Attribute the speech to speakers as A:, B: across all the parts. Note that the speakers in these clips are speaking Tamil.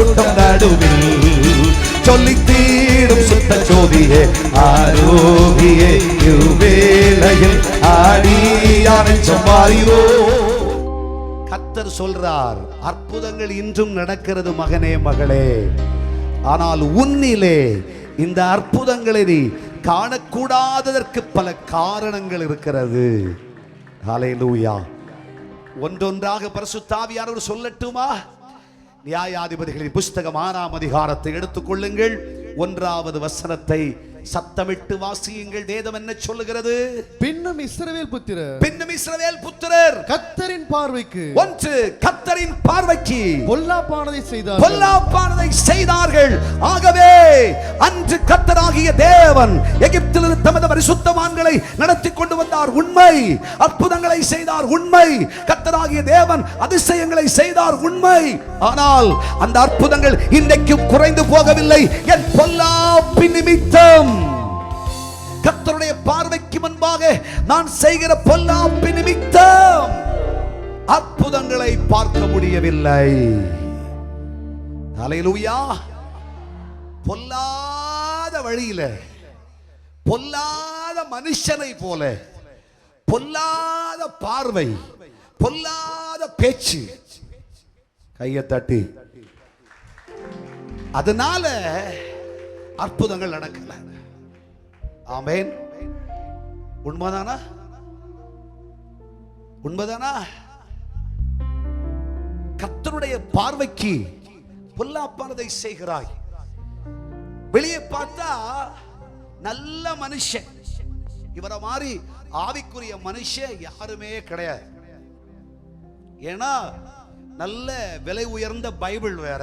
A: கூட்டம் நடுவில் சொல்லி தீடும் சுத்த ஜோதியே ஆரோகியே இவ்வேளையில் ஆடியானை சம்பாரியோ. கர்த்தர் சொல்றார், அற்புதங்கள் இன்றும் நடக்கிறது மகனே மகளே. ஆனால் உன்னிலே இந்த அற்புதங்களை நீ காணக்கூடாததற்கு பல காரணங்கள் இருக்கிறது. ஹல்லேலூயா. ஒன்றொன்றாக பரிசுத்த ஆவியானவர் சொல்லட்டுமா? நியாயாதிபதிகளின் புஸ்தகம் 6ஆம் அதிகாரத்தை எடுத்துக்கொள்ளுங்கள். 1வது வசனத்தை சத்தமிட்டு வாசியுங்கள். வேதம் என்ன சொல்லுகிறது?
B: பின்னும் இஸ்ரவேல்
A: புத்திரர்
B: கர்த்தரின் பார்வைக்கு
A: கர்த்தரின் பார்வைக்கு
B: பொல்லாப்பானதை
A: செய்தார்கள். ஆகவே அன்று கர்த்தராகிய தேவன் எகிப்திலிருந்து தமது பரிசுத்தவான்களை நடத்தி கொண்டு வந்தார், உண்மை. அற்புதங்களை செய்தார், உண்மை. கர்த்தராகிய தேவன் அதிசயங்களை செய்தார், உண்மை. ஆனால் அந்த அற்புதங்கள் இன்றைக்கும் குறைந்து போகவில்லை. என் பொல்லாப்பின் நிமித்தம், கர்த்தருடைய பார்வைக்கு முன்பாக நான் செய்கிற பொல்லாப்பின் நிமித்தம் அற்புதங்களை பார்க்க முடியவில்லை. ஹல்லேலூயா. பொல்லாத வழியில, பொல்லாத மனுஷனை போல, பொல்லாத பார்வை, பொல்லாத பேச்சு, கையை தட்டி, அதனால அற்புதங்கள் நடக்கல. ஆமென். உண்மைதானா? உண்மைதானா? கர்த்தருடைய பார்வைக்கு பொல்லாப்பானதை செய்கிறாய். வெளியே பார்த்தா நல்ல மனுஷன், இவரை மாதிரி ஆவிக்குரிய மனுஷன் யாருமே கிடையாது. ஏன்னா நல்ல விலை உயர்ந்த பைபிள் வேற,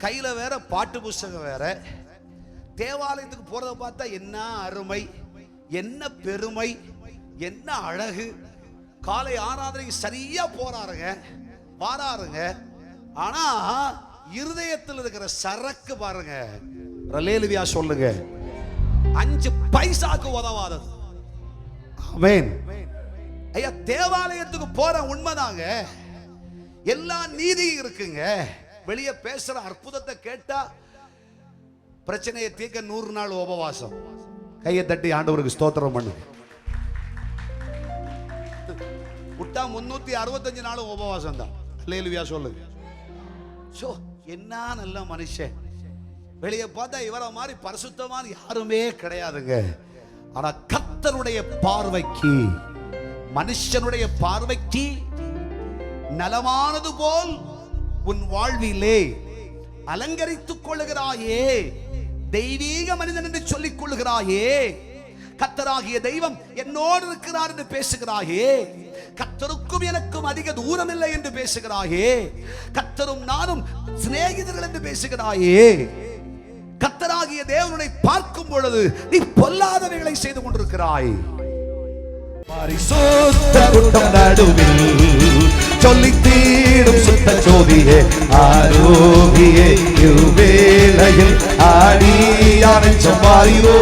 A: கையில வேற பாட்டு புஸ்தகம் வேற, தேவாலயத்துக்கு போறத பார்த்தா என்ன அருமை, என்ன பெருமை, என்ன அழகு. காலை ஆராதனைக்கு சரியா போறாருங்க, வாராருங்க. ஆனா இருதயத்தில் இருக்கிற சரக்கு பாருங்க. ஹல்லேலூயா சொல்லுங்க. 5 பைசாக்கு உதவாதது. ஆமென். ஐயா, தேவாலயத்துக்கு போற உண்மைதாங்க, எல்லா நீதி இருக்குங்க. வெளியே பேசுற அற்புதத்தை கேட்டா பிரச்சனையை தீர்க்க 100 நாள் உபவாசம். கையை தட்டி ஆண்டவருக்கு ஸ்தோத்திரம் பண்ணு. விட்டா 365 நாள் உபவாசம் தான். ஹல்லேலூயா சொல்லுங்க. சோ என்ன நல்ல மனுஷன். வெளியே பார்த்தா இவரை மாதிரி பரிசுத்தமான யாருமே கிடையாதுங்க. ஆனா கர்த்தருடைய பார்வைக்கு, மனுஷனுடைய பார்வைக்கு நலமானது போல் உன் வாழ்விலே அலங்கரித்துக் கொள்ளுகிறாயே, தெய்வீக மனிதன் என்று சொல்லிக் கொள்ளுகிறாயே, கர்த்தராகிய தெய்வம் என்னோடு இருக்கிறார் என்று பேசுகிறாயே, கர்த்தருக்கும் எனக்கும் அதிக தூரம் இல்லை என்று பேசுகிறாயே, கர்த்தரும் நானும் சிநேகிதர்கள் என்று பேசுகிறாயே, கர்த்தராகிய தேவனை பார்க்கும் பொழுது நீ பொல்லாதவைகளை செய்து கொண்டிருக்கிறாய். பரிசுத்த கூட்டம் நடுவில் சொல்லி தீடும் சுத்த ஜோதியே ஆரோகியே இவ்வேளையில் ஆடியானை சம்பாரியோ.